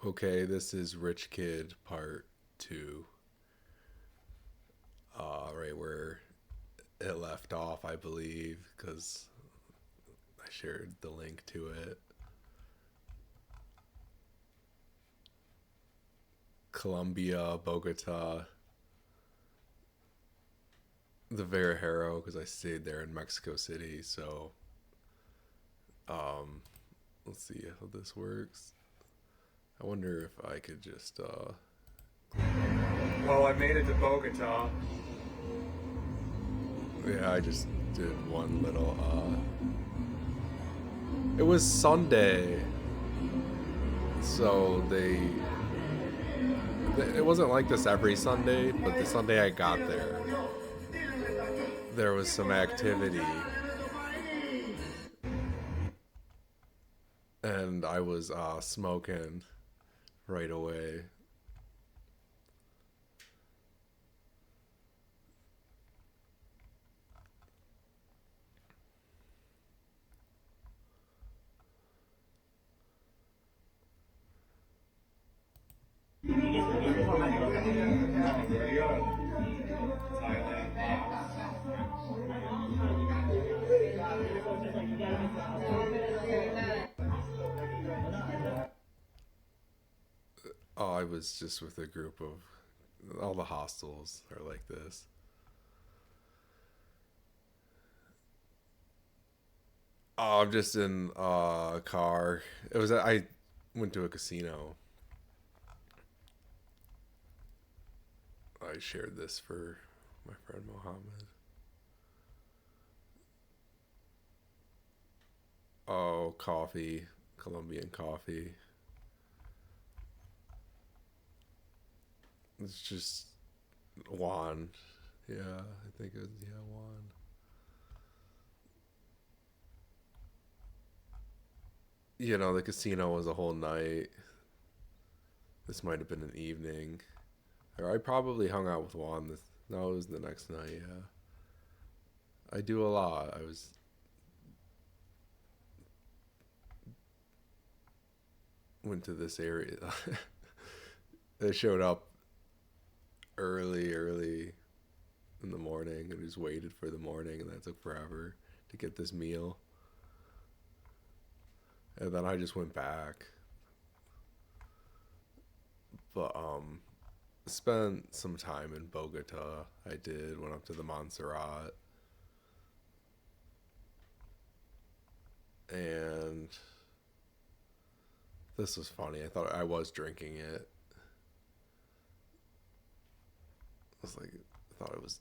Okay, this is Rich Kid Part 2. Right where it left off, I believe, because I shared the link to it. Colombia, Bogota, the Verajero, because I stayed there in Mexico City. So, um, let's see how this works. I wonder if I could just, Well, I made it to Bogota. yeah, I just did one little, it was Sunday. So it wasn't like this every Sunday, but the Sunday I got there, there was some activity, and I was smoking right away. Oh, I was just with a group of all the hostels are like this. Oh, I'm just in a car. I went to a casino. I shared this for my friend Mohammed. Oh, coffee, Colombian coffee. It's just Juan. Yeah, I think it was, yeah, Juan. The casino was a whole night. This might have been an evening. Or I probably hung out with Juan. No, it was the next night, yeah. I do a lot. Went to this area. They showed up early in the morning and just waited for the morning, and that took forever to get this meal. And then I just went back. But spent some time in Bogota. I did. Went up to the Montserrat, and this was funny. I thought I was drinking it. I was like, I thought it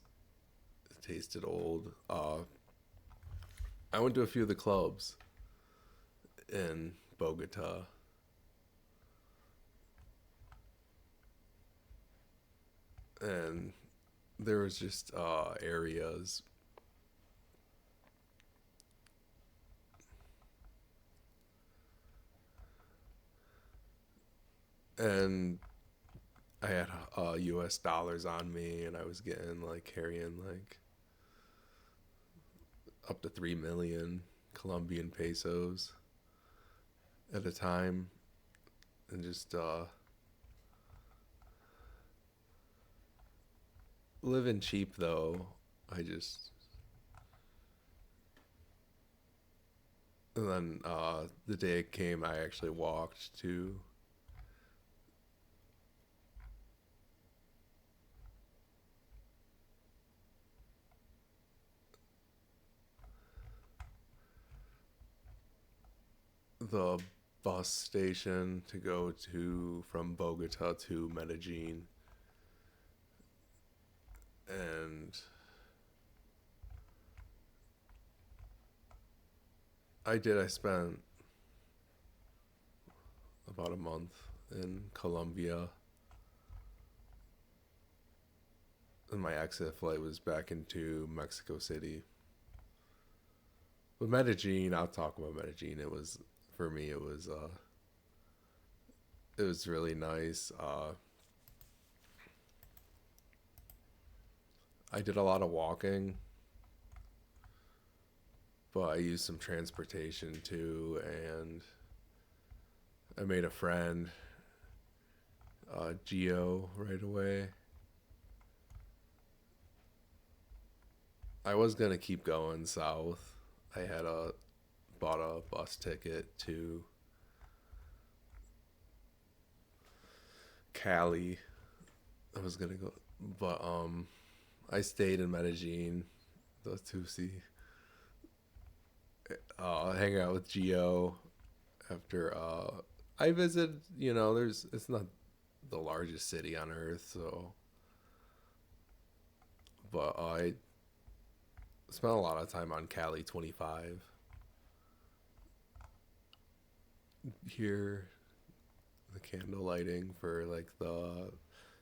tasted old. I went to a few of the clubs in Bogota, and there was just areas, and I had U.S. dollars on me, and I was getting like carrying like up to 3 million Colombian pesos at a time, and just living cheap though. I just and then the day it came, I actually walked to the bus station to go to from Bogota to Medellin, and I did. I spent about a month in Colombia, and my exit flight was back into Mexico City. But Medellin, I'll talk about Medellin. It was for me. It was really nice. I did a lot of walking, but I used some transportation too, and I made a friend Geo right away. I was gonna keep going south. I had bought a bus ticket to Cali. I was gonna go, but I stayed in Medellin, the to see, hang out with Geo. After I visited, it's not the largest city on earth, so, but I spent a lot of time on Cali 25 here. The candle lighting for like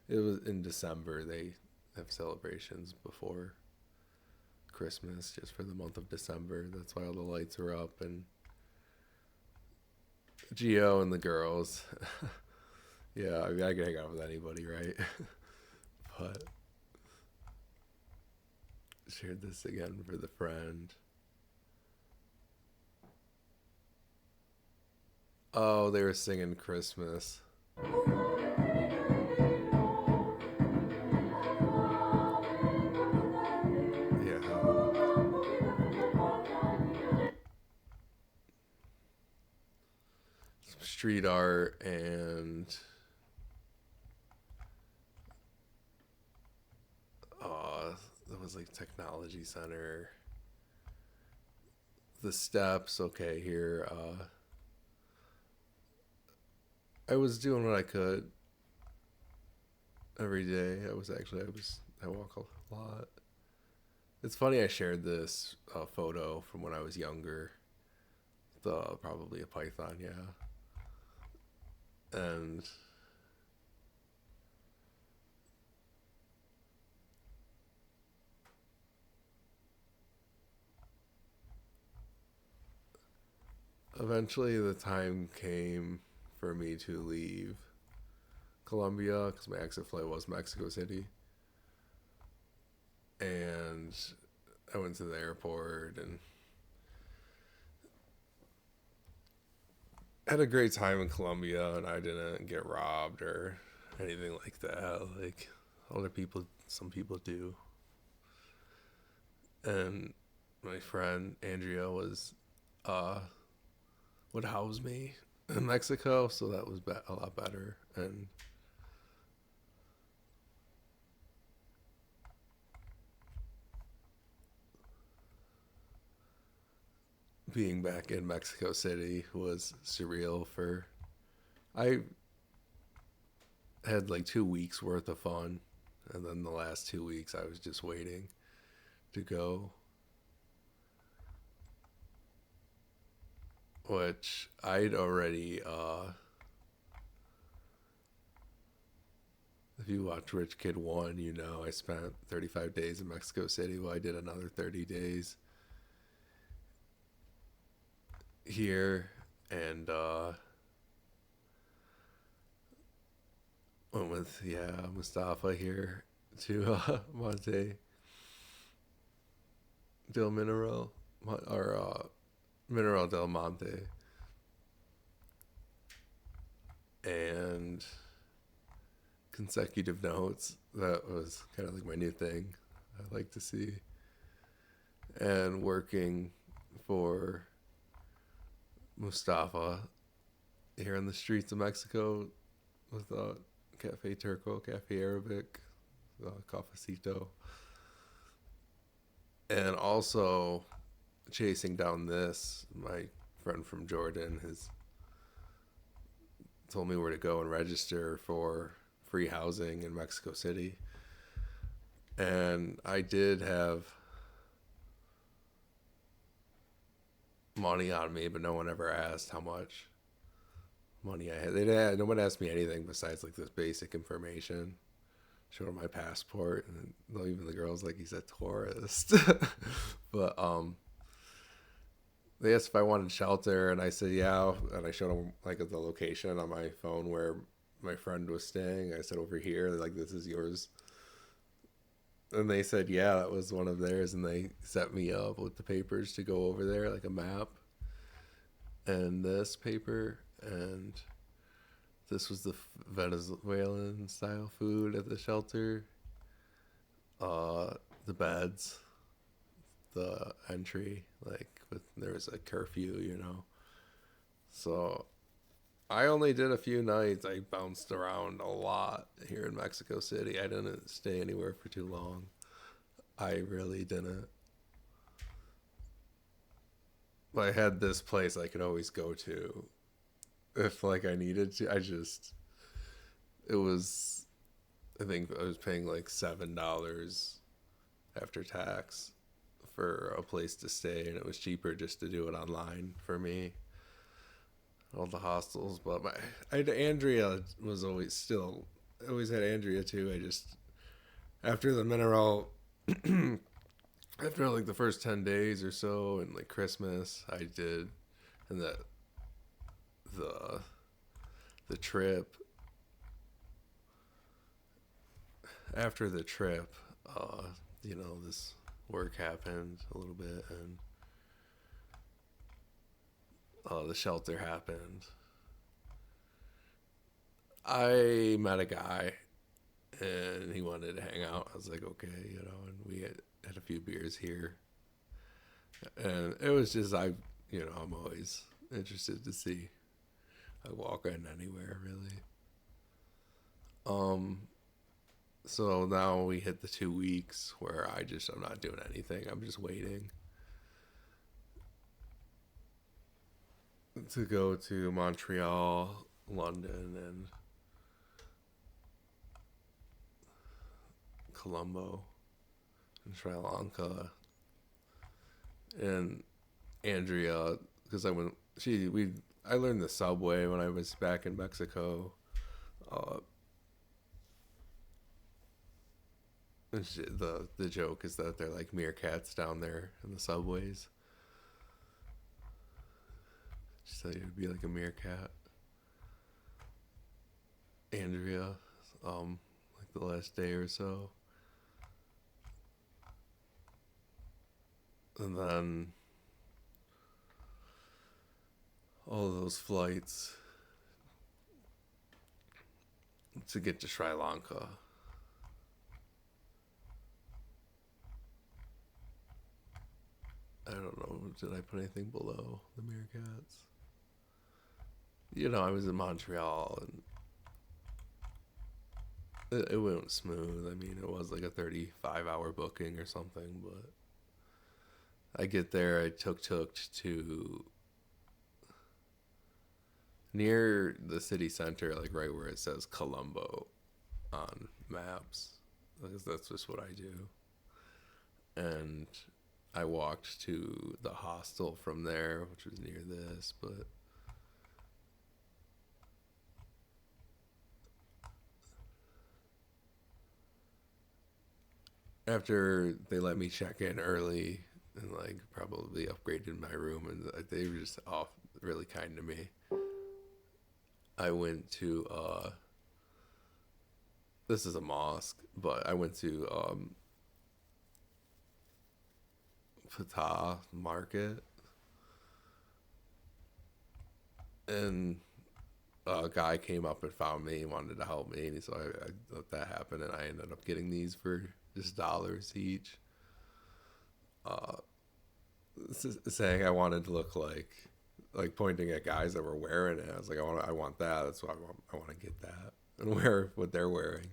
it was in December. They have celebrations before Christmas just for the month of December. That's why all the lights are up. And Geo and the girls. Yeah, I mean, I can hang out with anybody, right? But shared this again for the friend. Oh, they were singing Christmas. Yeah. Some street art and it was like technology center. The steps, okay, here. I was doing what I could every day. I walk a lot. It's funny I shared this photo from when I was younger. Probably a python, yeah. And eventually the time came for me to leave Colombia because my exit flight was Mexico City. And I went to the airport and had a great time in Colombia, and I didn't get robbed or anything like that. Like some people do. And my friend Andrea would house me in Mexico, so that was a lot better. And being back in Mexico City was surreal. I had like 2 weeks worth of fun, and then the last 2 weeks I was just waiting to go, which I'd already if you watch Rich Kid 1, I spent 35 days in Mexico City. Well, I did another 30 days here, and went with Mustafa here to Monte del Mineral, or Mineral del Monte, and consecutive notes. That was kind of like my new thing I like to see. And working for Mustafa here in the streets of Mexico with Cafe Turco, Cafe Arabic, Cafecito. And also chasing down this, my friend from Jordan has told me where to go and register for free housing in Mexico City. And I did have money on me, but no one ever asked how much money I had. No one asked me anything besides like this basic information. Showed them my passport, and even the girls like, he's a tourist. But they asked if I wanted shelter, and I said yeah, and I showed them like the location on my phone where my friend was staying. I said, over here. They're like, this is yours. And they said yeah, that was one of theirs, and they set me up with the papers to go over there, like a map and this paper, and this was the Venezuelan style food at the shelter. The beds, the entry, like there was a curfew, you know. So I only did a few nights. I bounced around a lot here in Mexico City. I didn't stay anywhere for too long. I really didn't. But I had this place I could always go to if like I needed to. It was, I think I was paying like $7 after tax for a place to stay, and it was cheaper just to do it online for me. All the hostels, but Andrea was always had Andrea too. I just, after the mineral, after like the first 10 days or so, and like Christmas, I did, and the trip, after the trip, this work happened a little bit, and the shelter happened. I met a guy, and he wanted to hang out. I was like, okay, and we had a few beers here, and it was just I'm always interested to see. I walk in anywhere really. So now we hit the 2 weeks where I'm not doing anything. I'm just waiting to go to Montreal, London, and Colombo and Sri Lanka. And Andrea, because I learned the subway when I was back in Mexico. The joke is that they're like meerkats down there in the subways. She said it would be like a meerkat. Andrea, like the last day or so. And then all of those flights to get to Sri Lanka. I don't know, did I put anything below the meerkats? I was in Montreal, and it went smooth. I mean, it was like a 35-hour booking or something, but I get there, I took to near the city center, like right where it says Colombo on maps, because that's just what I do. And I walked to the hostel from there, which was near this, but after they let me check in early and like probably upgraded my room, and they were just really kind to me. I went to this is a mosque, but I went to Fatah Market, and a guy came up and found me and wanted to help me, and so I let that happen, and I ended up getting these for just dollars each. Saying I wanted to look like pointing at guys that were wearing it. I was like, I want that. That's why I want to get that and wear what they're wearing.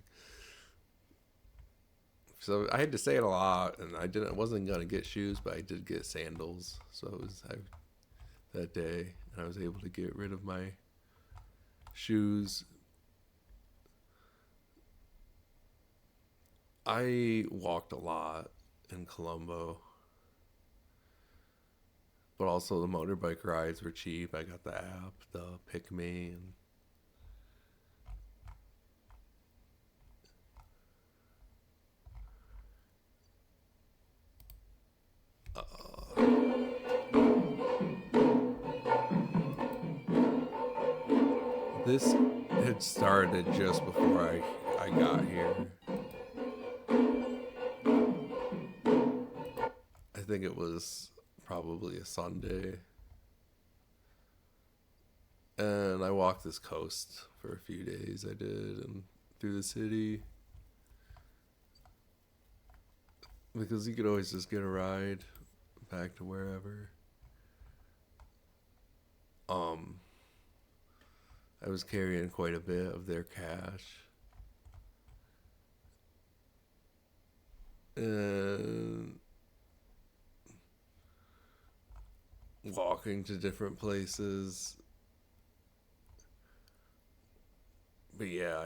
So I had to say it a lot, and I wasn't gonna get shoes, but I did get sandals. So it was that day, and I was able to get rid of my shoes. I walked a lot in Colombo, but also the motorbike rides were cheap. I got the app, the Pick Me, and this had started just before I got here. I think it was probably a Sunday. And I walked this coast for a few days. I did, and through the city, because you could always just get a ride back to wherever. I was carrying quite a bit of their cash. And walking to different places. But yeah,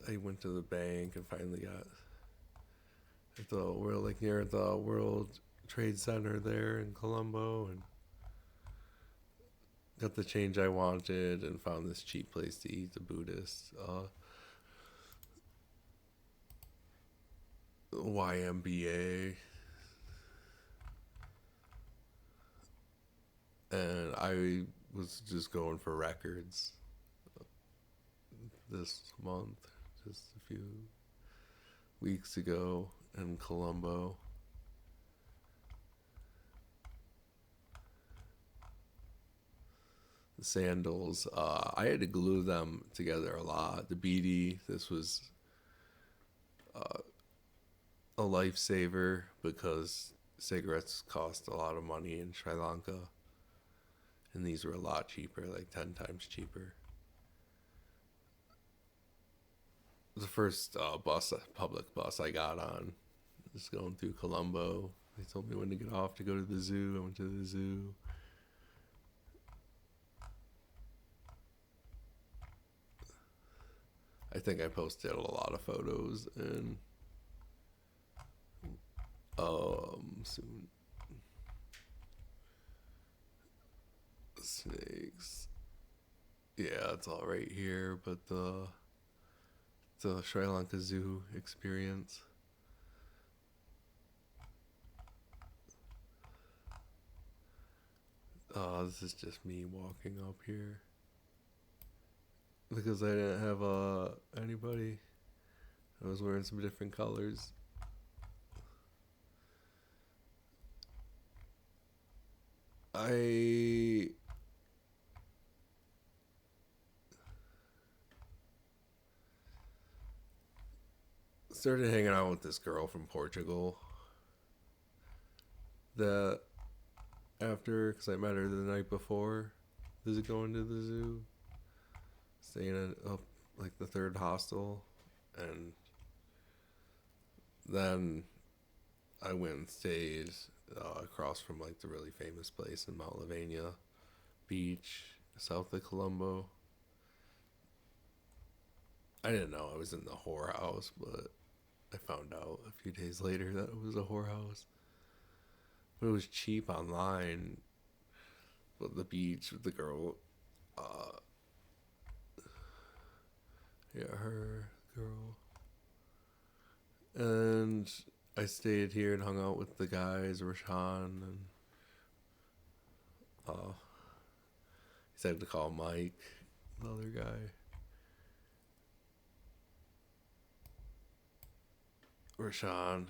I went to the bank and finally got at the world, like near the World Trade Center there in Colombo, and got the change I wanted and found this cheap place to eat, the Buddhist YMBA. And I was just going for records this month, just a few weeks ago in Colombo. The sandals, I had to glue them together a lot. The beanie, this was a lifesaver because cigarettes cost a lot of money in Sri Lanka. And these were a lot cheaper, like 10 times cheaper. The first public bus I got on, just going through Colombo. They told me when to get off to go to the zoo. I went to the zoo. I think I posted a lot of photos and soon. Snakes. Yeah, it's all right here, but the Sri Lanka Zoo experience. This is just me walking up here because I didn't have anybody. I was wearing some different colors. I started hanging out with this girl from Portugal that after, because I met her the night before going to the zoo, staying at like the third hostel, and then I went and stayed across from like the really famous place in Mount Lavania Beach, south of Colombo. I didn't know I was in the whorehouse, but I found out a few days later that it was a whorehouse. But it was cheap online. But the beach with the girl, her girl. And I stayed here and hung out with the guys, Rashan, and he said to call Mike, the other guy. Rashan,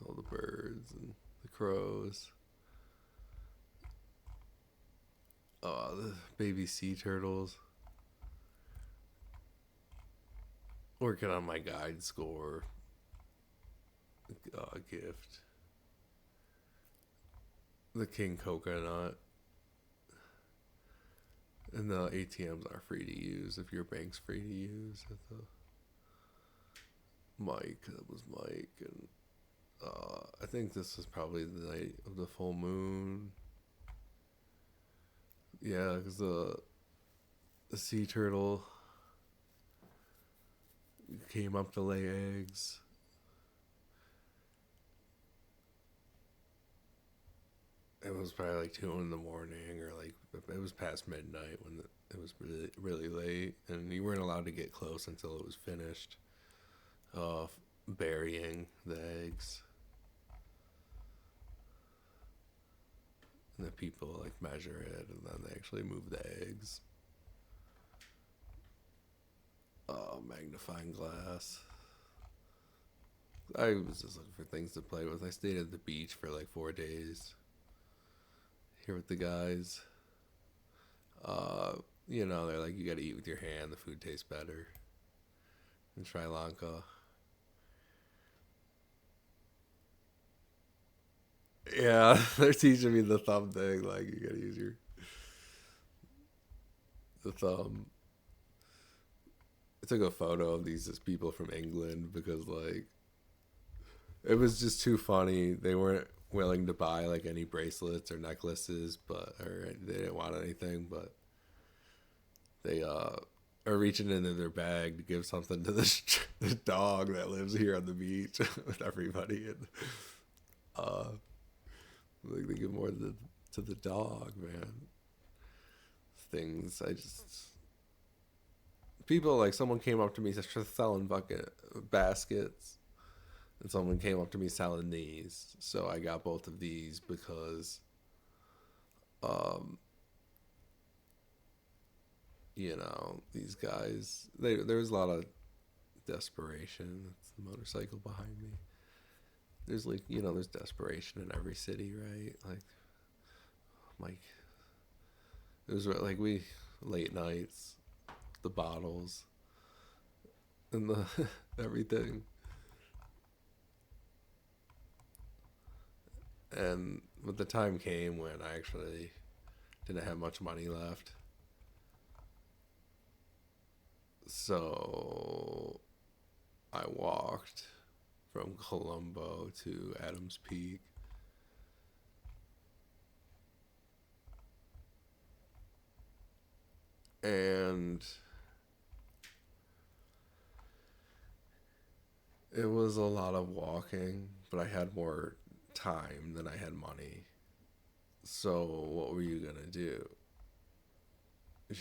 all the birds and the crows. The baby sea turtles. Working on my guide score gift. The king coconut. And the ATMs are free to use if your bank's free to use. At the Mike, that was Mike, and I think this was probably the night of the full moon. Yeah, because the sea turtle came up to lay eggs. It was probably like 2 in the morning, or like it was past midnight when it was really, really late, and you weren't allowed to get close until it was finished burying the eggs. And the people like measure it, and then they actually move the eggs. Magnifying glass. I was just looking for things to play with. I stayed at the beach for like 4 days here with the guys. Uh, they're like, you got to eat with your hand. The food tastes better in Sri Lanka. Yeah, they're teaching me the thumb thing. Like, you got to use the thumb. I took a photo of these people from England because, like, it was just too funny. They weren't willing to buy like any bracelets or necklaces, or they didn't want anything, but they are reaching into their bag to give something to this dog that lives here on the beach with everybody, and like they give more to the dog, man. Things I just people like someone came up to me selling bucket baskets, and someone came up to me selling these, so I got both of these because um these guys, there was a lot of desperation. It's the motorcycle behind me. There's like, there's desperation in every city, right? Like it was like we late nights, the bottles and the everything. And but the time came when I actually didn't have much money left. So I walked from Colombo to Adams Peak. And it was a lot of walking, but I had more time than I had money. So what were you gonna do? Like,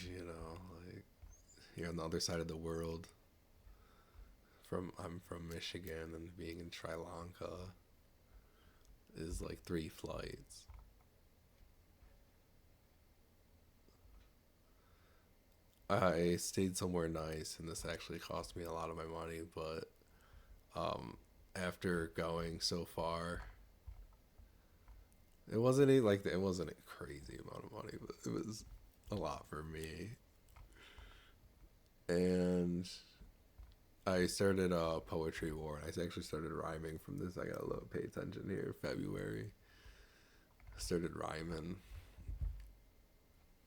you're on the other side of the world. I'm from Michigan, and being in Sri Lanka is like 3 flights. I stayed somewhere nice, and this actually cost me a lot of my money, but after going so far, it wasn't a crazy amount of money, but it was a lot for me. And I started a poetry war. I actually started rhyming from this. I gotta pay attention here. February, I started rhyming,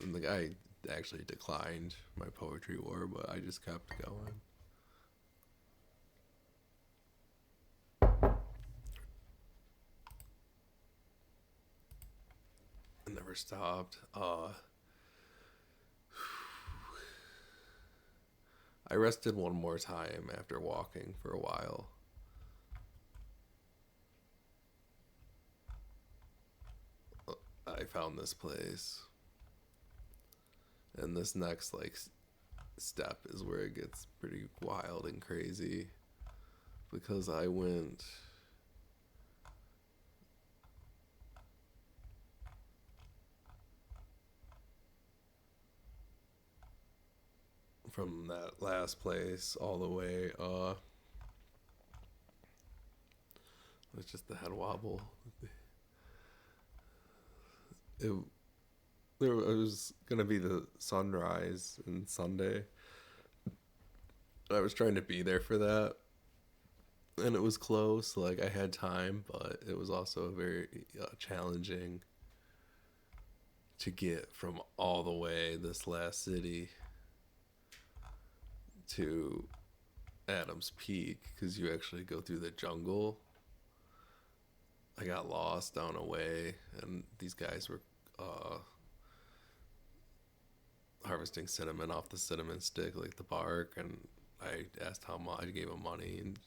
and the guy actually declined my poetry war, but I just kept going. I never stopped. I rested one more time after walking for a while. I found this place, and this next step is where it gets pretty wild and crazy, because I went from that last place all the way it's just the head wobble. it it was gonna be the sunrise and Sunday. I was trying to be there for that, and it was close. Like, I had time, but it was also very challenging to get from all the way this last city to Adams Peak, because you actually go through the jungle. I got lost down a way, and these guys were harvesting cinnamon off the cinnamon stick, like the bark, and I asked how much. I gave them money and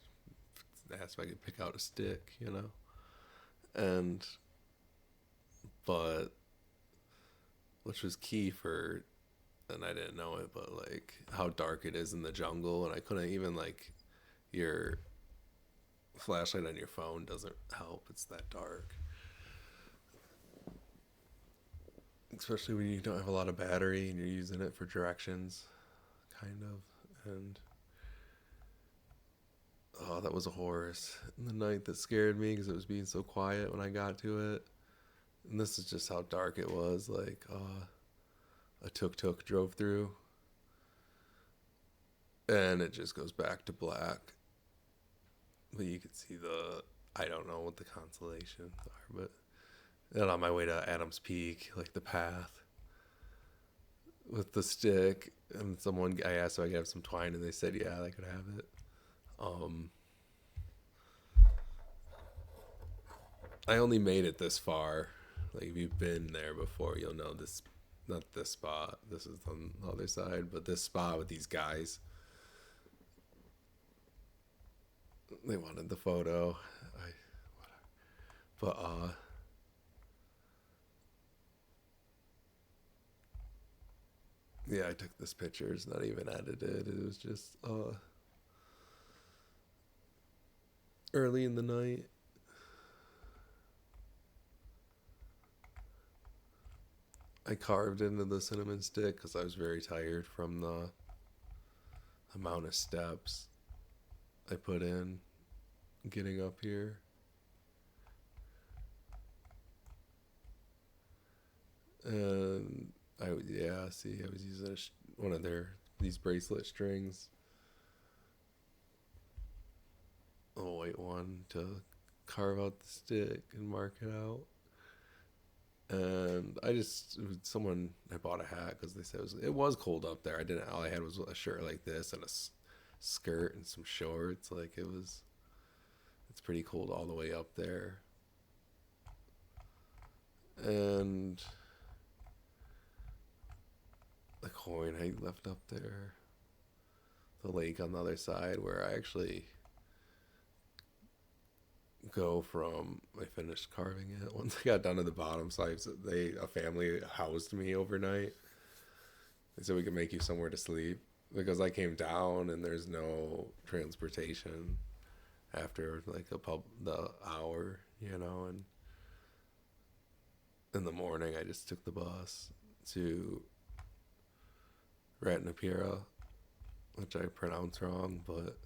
asked if I could pick out a stick. And but which was key for, and I didn't know it, but like how dark it is in the jungle, and I couldn't even like your flashlight on your phone doesn't help. It's that dark. Especially when you don't have a lot of battery and you're using it for directions, kind of. And oh, that was a horse in the night that scared me because it was being so quiet when I got to it. And this is just how dark it was. Like, a tuk-tuk drove through, and it just goes back to black. But you can see I don't know what the constellations are, but then on my way to Adams Peak, like the path with the stick, and I asked if I could have some twine, and they said, yeah, they could have it. I only made it this far. Like, if you've been there before, you'll know this, not this spot, this is on the other side, but this spot with these guys. They wanted the photo. Yeah, I took this picture. It's not even edited. It was just early in the night. I carved into the cinnamon stick because I was very tired from the amount of steps I put in getting up here. And I was using one of these bracelet strings, a white one, to carve out the stick and mark it out. And I bought a hat because they said it was cold up there. All I had was a shirt like this and a skirt and some shorts. Like, it's pretty cold all the way up there. And the coin I left up there, the lake on the other side where I actually go from. I finished carving it once I got down to the bottom. So a family housed me overnight. They said, we could make you somewhere to sleep, because I came down and there's no transportation after like the hour, and in the morning I just took the bus to Ratnapira, which I pronounced wrong, but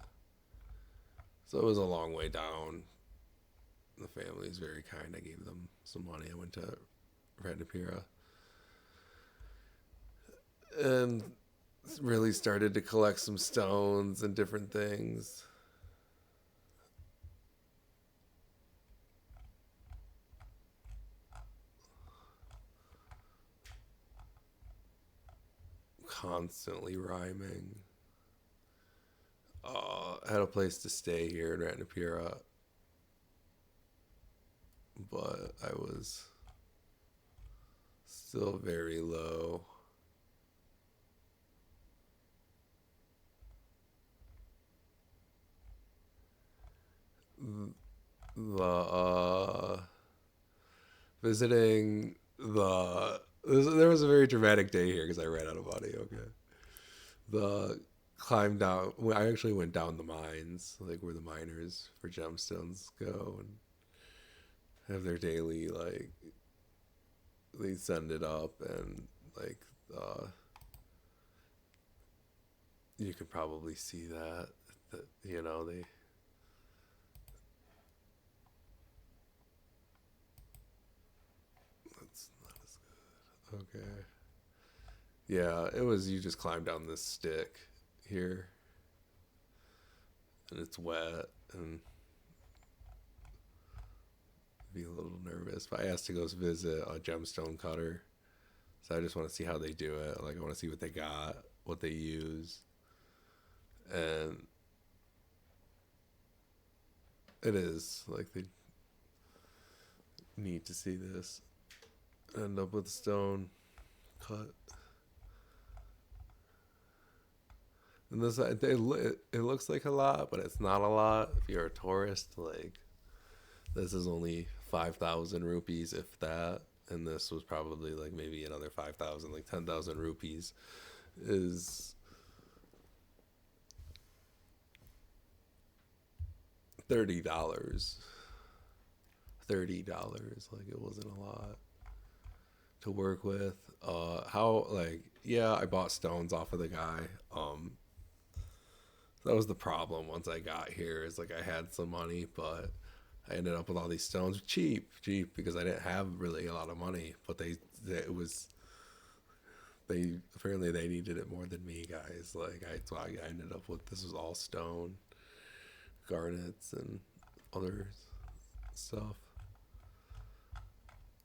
so it was a long way down. The family is very kind. I gave them some money. I went to Ratnapira and really started to collect some stones and different things. Constantly rhyming. I had a place to stay here in Ratnapira, but I was still very low. Visiting there was a very dramatic day here because I ran out of money. Okay. Climb down. I actually went down the mines, like where the miners for gemstones go and have their daily, like, they send it up, and like you could probably see that they. That's not as good. Okay. Yeah, it was, you just climb down this stick here, and it's wet, and be a little nervous. But I asked to go visit a gemstone cutter, so I just want to see how they do it. Like, I want to see what they got, what they use, and it is like they need to see this. End up with stone cut. And it looks like a lot, but it's not a lot. If you're a tourist, like, this is only 5,000 rupees, if that. And this was probably like maybe another 5,000, like 10,000 rupees is $30. Like, it wasn't a lot to work with. I bought stones off of the guy. That was the problem once I got here, is like I had some money, but I ended up with all these stones cheap because I didn't have really a lot of money, but they apparently they needed it more than me, guys. Like so I ended up with this was all stone, garnets, and other stuff.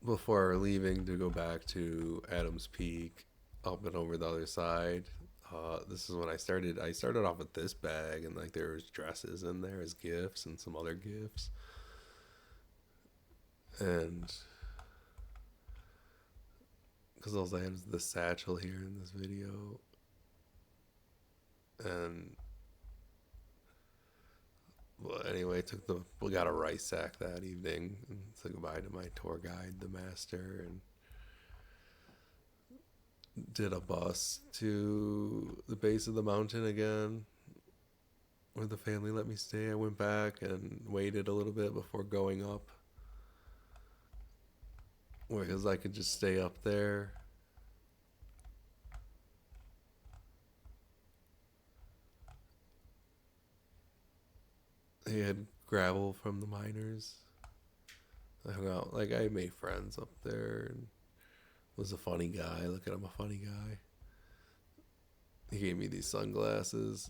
Before leaving to go back to Adams Peak, up and over the other side, this is when I started. I started off with this bag, and like there was dresses in there as gifts and some other gifts, and because all I had is the satchel here in this video, and well, anyway, we got a rice sack that evening and said goodbye to my tour guide, the master, and did a bus to the base of the mountain again, where the family let me stay. I went back and waited a little bit before going up, because I could just stay up there. They had gravel from the miners. I hung out, like I made friends up there and was a funny guy. Look at him, a funny guy. He gave me these sunglasses.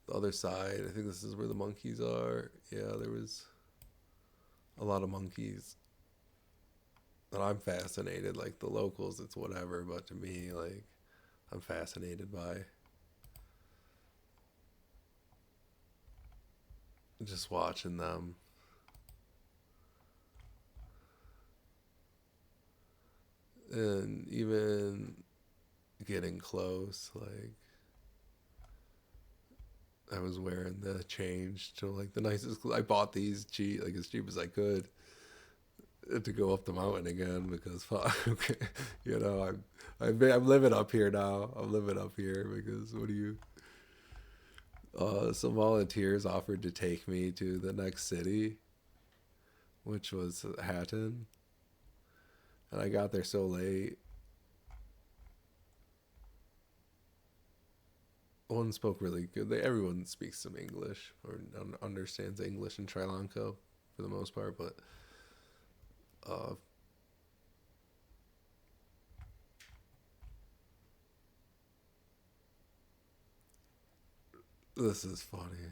The other side, I think this is where the monkeys are. Yeah, there was a lot of monkeys. And I'm fascinated, like the locals, it's whatever, but to me, like, I'm fascinated by just watching them. And even getting close, like, I was wearing the change to like the nicest clothes. I bought these cheap, like as cheap as I could, to go up the mountain again because, okay, you know, I'm living up here now. I'm living up here because what do you? Some volunteers offered to take me to the next city, which was Hatton, and I got there so late. One spoke really good. Everyone speaks some English or understands English in Sri Lanka for the most part, but uh, this is funny.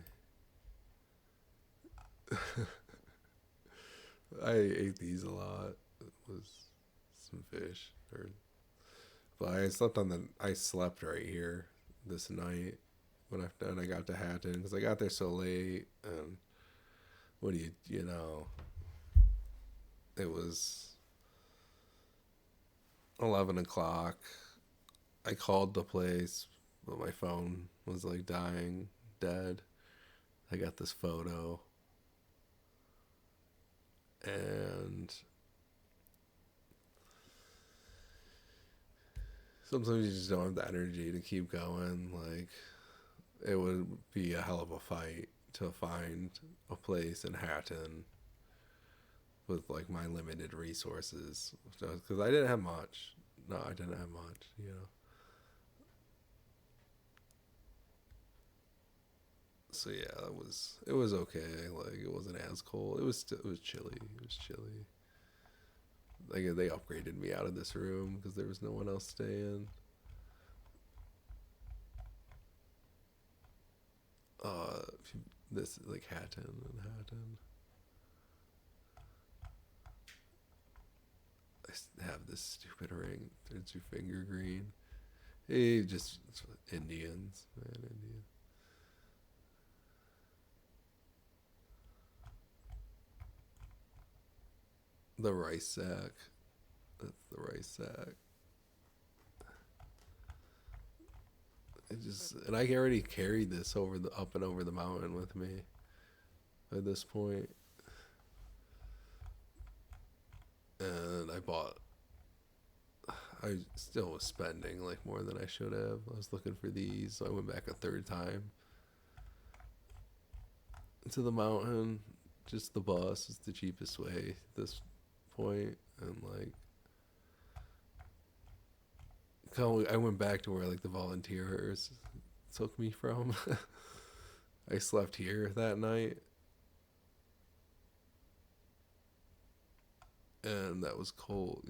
I ate these a lot. It was some fish, but I slept right here this night when I got to Hatton because I got there so late. And what do you know? It was 11 o'clock. I called the place, but my phone was like dying, dead. I got this photo, and sometimes you just don't have the energy to keep going. Like, it would be a hell of a fight to find a place in Hatton with like my limited resources, because I didn't have much. No, I didn't have much, you know. So yeah, it was okay. Like, it wasn't as cold. It was chilly. It was chilly. Like, they upgraded me out of this room because there was no one else staying. Uh, this like Hatton and Hatton. I have this stupid ring. Turns your finger green. Hey, just Indians, man, Indian. The rice sack. That's the rice sack. And I already carried this up and over the mountain with me at this point. And I still was spending like more than I should have. I was looking for these, so I went back a third time to the mountain. Just the bus is the cheapest way at this point, and like, I went back to where like the volunteers took me from. I slept here that night. and that was cold.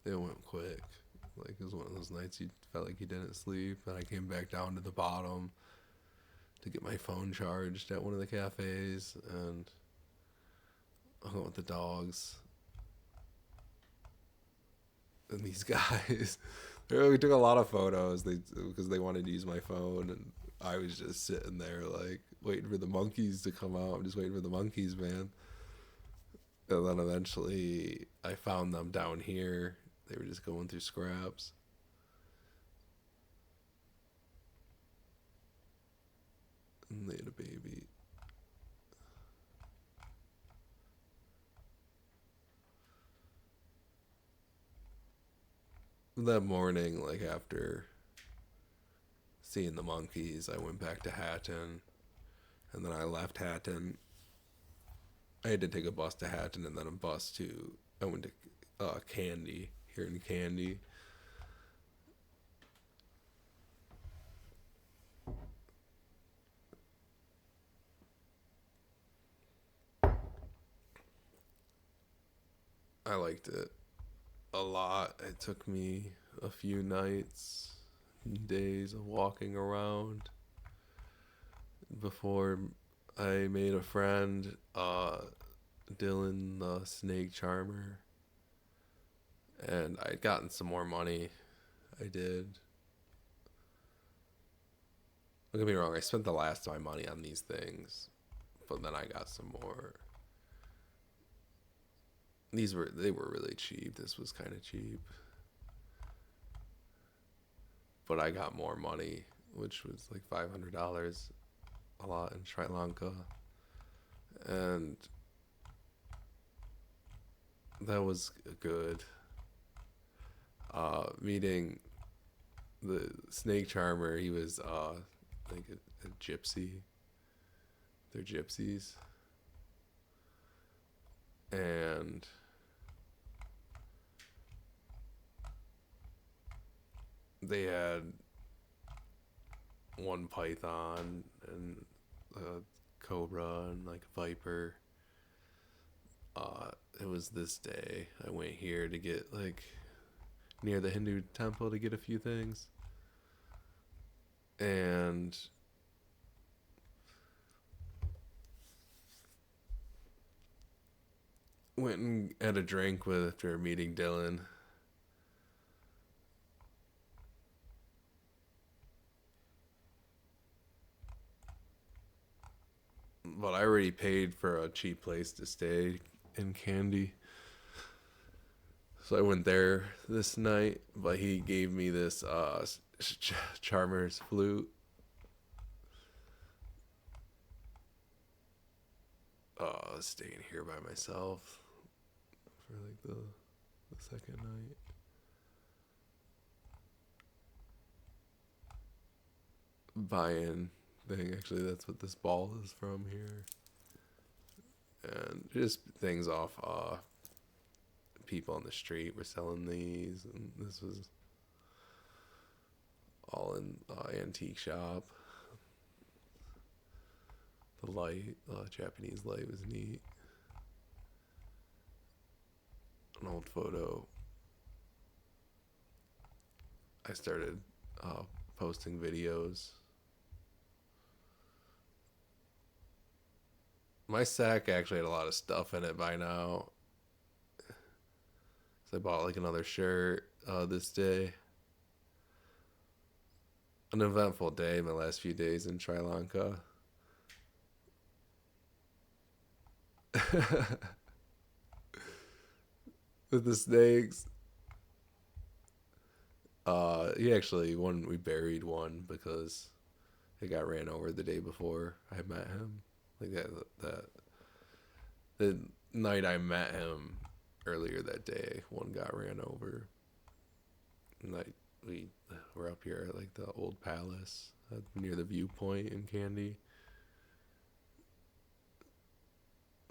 It went quick. Like, it was one of those nights you felt like you didn't sleep. And I came back down to the bottom to get my phone charged at one of the cafes, and I hung out with the dogs. And these guys, we took a lot of photos because they wanted to use my phone, and I was just sitting there like waiting for the monkeys to come out. I'm just waiting for the monkeys, man. And then eventually I found them down here. They were just going through scraps. And they had a baby. That morning, like after seeing the monkeys, I went back to Hatton. And then I left Hatton. I had to take a bus to Hatton and then a bus to, I went to Candy, here in Candy. I liked it a lot. It took me a few nights, days of walking around before I made a friend, Dylan the Snake Charmer, and I'd gotten some more money. I did. Don't get me wrong, I spent the last of my money on these things, but then I got some more. They were really cheap. This was kind of cheap. But I got more money, which was like $500 a lot in Sri Lanka. And that was good. Meeting the snake charmer, he was like a gypsy. They're gypsies. And they had one python and a cobra and like a viper. It was this day I went here to get like near the Hindu temple to get a few things, and went and had a drink with after meeting Dylan. But I already paid for a cheap place to stay in Candy. So I went there this night, but he gave me this Charmer's flute. Staying here by myself for like the second night. Buy-in thing. Actually, that's what this ball is from here. And just things off people on the street were selling these, and this was all in antique shop. The light, Japanese light, was neat. An old photo. I started posting videos. My sack actually had a lot of stuff in it by now. So I bought like another shirt this day. An eventful day, my last few days in Sri Lanka. With the snakes. We buried one because it got ran over the day before I met him. Like the night I met him earlier that day, one got ran over. And we were up here at like the old palace near the viewpoint in Candy,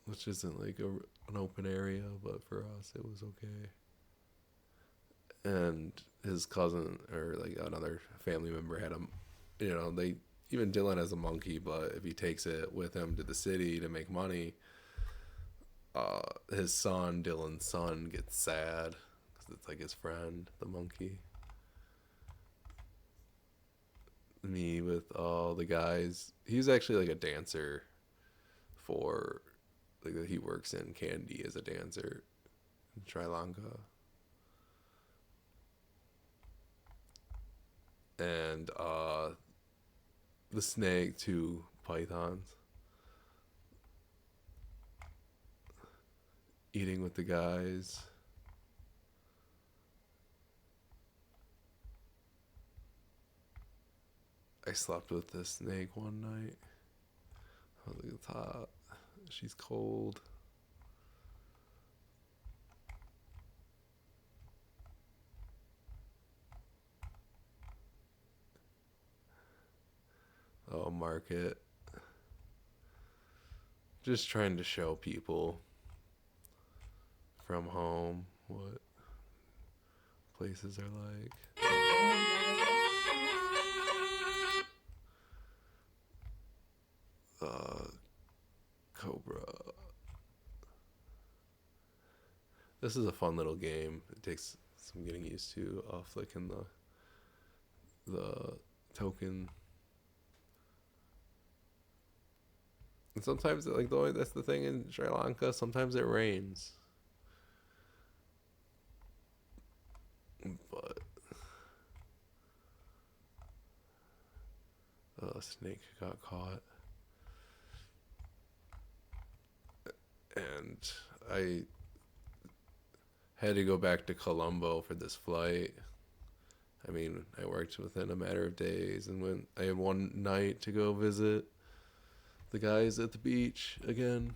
which isn't like an open area, but for us it was okay. And his cousin or like another family member had even Dylan has a monkey, but if he takes it with him to the city to make money, his son, Dylan's son, gets sad because it's like his friend, the monkey. Me with all the guys. He's actually like a dancer for like he works in Candy as a dancer in Sri Lanka. And the snake, two pythons, eating with the guys. I slept with this snake one night. I was like, it's hot. She's cold. Oh, market. Just trying to show people from home what places are like. Cobra. This is a fun little game. It takes some getting used to, flicking the token. And sometimes, like, that's the thing in Sri Lanka. Sometimes it rains, but a snake got caught, and I had to go back to Colombo for this flight. I mean, I worked within a matter of days, and when I had one night to go visit the guys at the beach again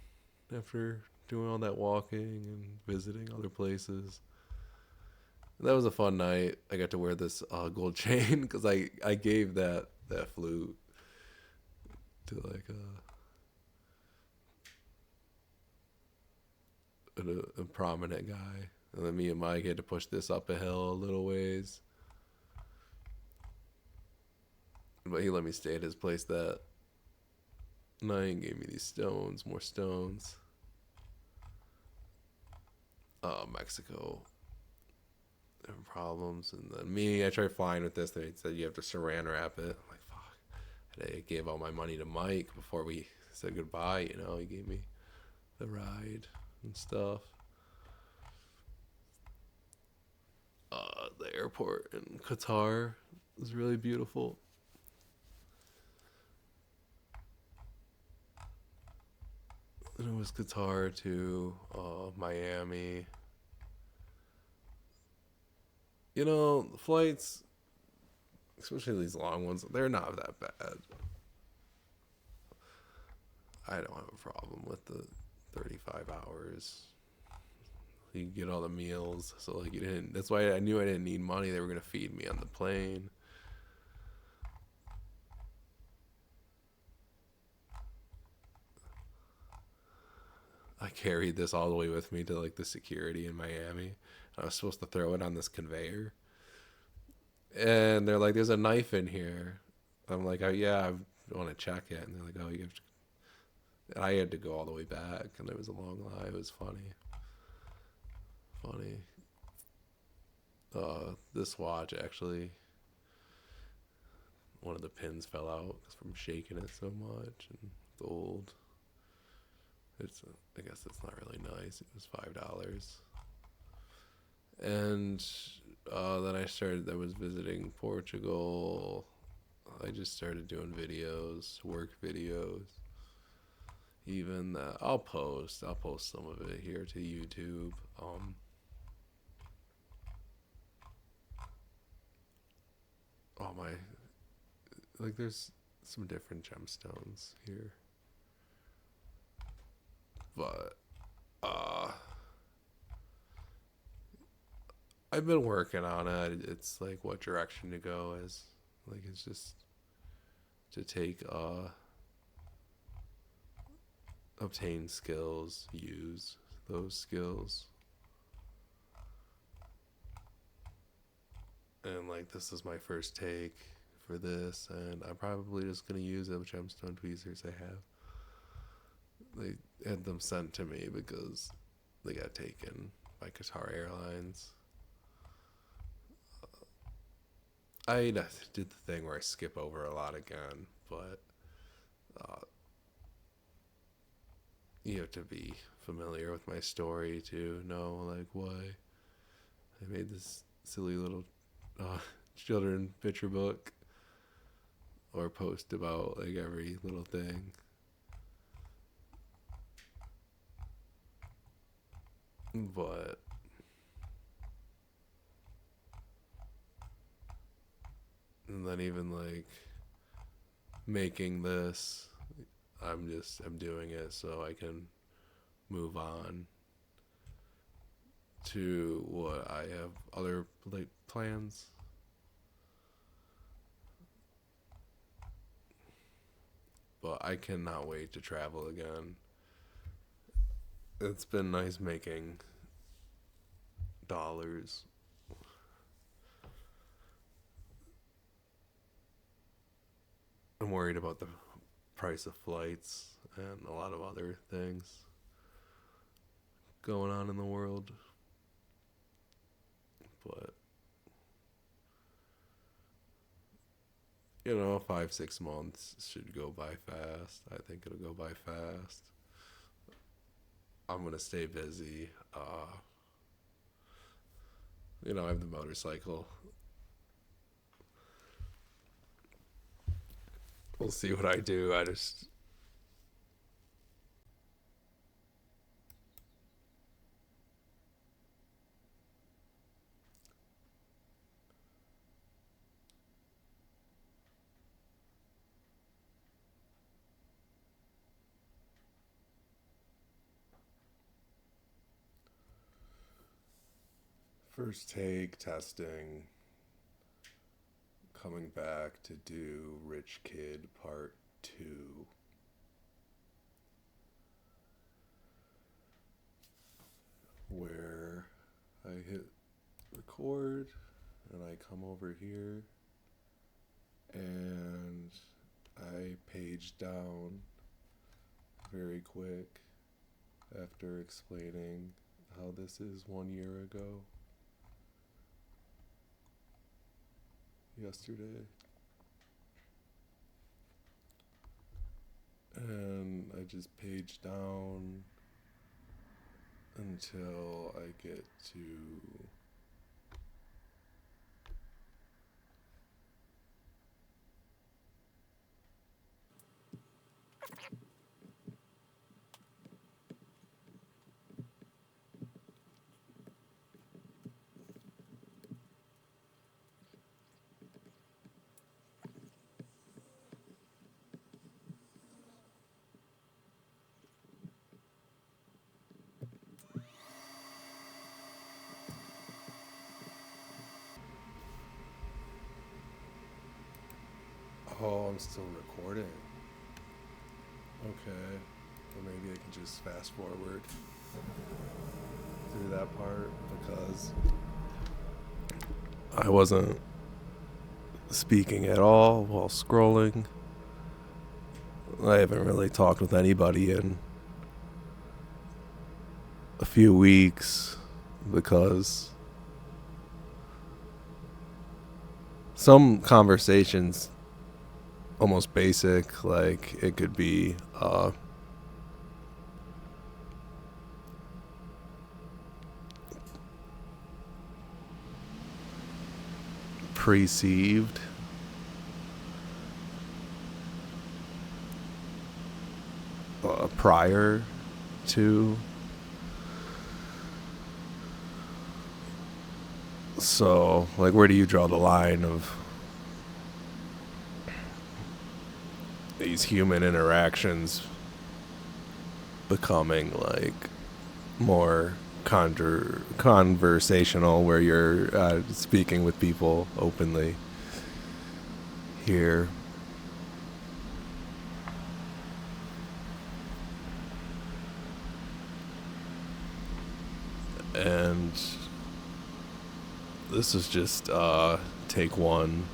after doing all that walking and visiting other places. And that was a fun night. I got to wear this gold chain because I gave that flute to like a prominent guy. And then me and Mike had to push this up a hill a little ways. But he let me stay at his place that night and gave me these stones, more stones. Mexico having problems. And then I tried flying with this. They said you have to saran wrap it. I'm like, fuck. I gave all my money to Mike before we said goodbye, you know. He gave me the ride and stuff. The airport in Qatar was really beautiful. And it was Qatar to Miami. You know, the flights, especially these long ones, they're not that bad. I don't have a problem with the 35 hours. You get all the meals, so like that's why I knew I didn't need money. They were gonna feed me on the plane. I carried this all the way with me to like the security in Miami. I was supposed to throw it on this conveyor, and they're like, "There's a knife in here." I'm like, "Oh yeah, I want to check it." And they're like, "Oh, you have to." And I had to go all the way back, and it was a long line. It was funny. This watch actually, one of the pins fell out from shaking it so much, and it's old. I guess it's not really nice. It was $5. And then I was visiting Portugal. I just started doing videos, work videos. Even I'll post some of it here to YouTube. All my, like, there's some different gemstones here, but I've been working on it. It's like what direction to go is. Like, it's just to take obtain skills, use those skills. And like, this is my first take for this, and I'm probably just gonna use the gemstone tweezers I have. had them sent to me because they got taken by Qatar Airlines. I did the thing where I skip over a lot again, but uh, you have to be familiar with my story to know like why I made this silly little uh, children picture book or post about like every little thing. But and then even like making this, I'm doing it so I can move on to what I have other like plans. But I cannot wait to travel again. It's been nice making dollars. I'm worried about the price of flights and a lot of other things going on in the world. But, 5-6 months should go by fast. I think it'll go by fast. I'm going to stay busy. I have the motorcycle. We'll see what I do. I just first take testing, coming back to do Rich Kid Part 2. Where I hit record and I come over here and I page down very quick after explaining how this is 1 year ago. Yesterday. And I just page down until I get to oh, I'm still recording. Okay. Or maybe I can just fast forward through that part because I wasn't speaking at all while scrolling. I haven't really talked with anybody in a few weeks because some conversations almost basic, like it could be perceived prior to. So, like, where do you draw the line of these human interactions becoming like more conversational, where you're speaking with people openly here? And this is just take one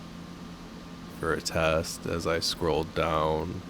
for a test as I scrolled down